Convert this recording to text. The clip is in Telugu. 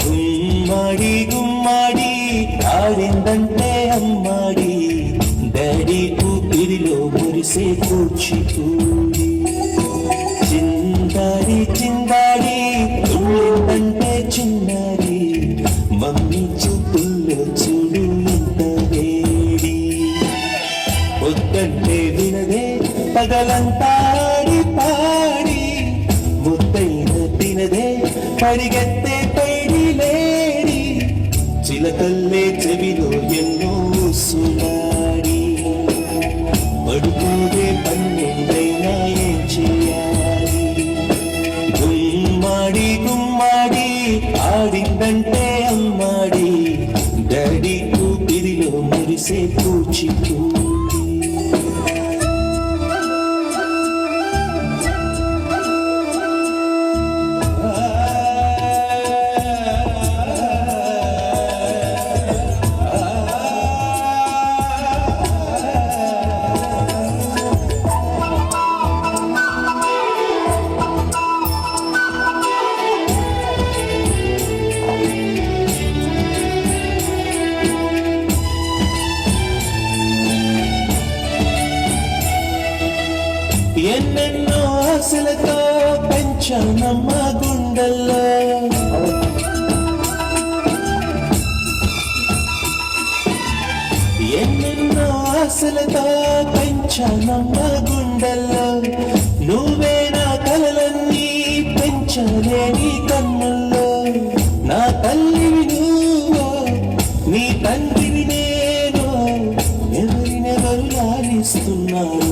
గుమ్మాడి గుమ్మాడి ఆడిందంటే అమ్మాడి డాడీ ఊపిరిలో మురిసే కూచిపూడి చిందాడి చిందాడి తుళ్ళిందంటే చిన్నారి మమ్మీ చూపుల్లో చూడు ఇంత వేడి వద్దంటే వినదే పగలంతాడి పాడి ముద్దైన తినదే పరిగెత్తే పైడి లేడి చిలకల్లే చెవిలో ఎన్నో సునాడి పడుకోదే పన్నెండైనా ఏం చేయాలి గుమ్మాడి గుమ్మాడి ఆడిందంటే అమ్మాడి డాడీ ఊపిరిలో మురిసే కూచిపూడి ఎన్నెన్నో ఆశలతో పెంచానమ్మ గుండెల్లో ఎన్నెన్నో ఆశలతో పెంచానమ్మ గుండెల్లో నువ్వే నా కలలన్నీ పెంచలే నీ కన్నుల్లో నా తల్లివి నువ్వు నీ తండ్రివి నేను ఎవరినెవరు లాలిస్తున్నారు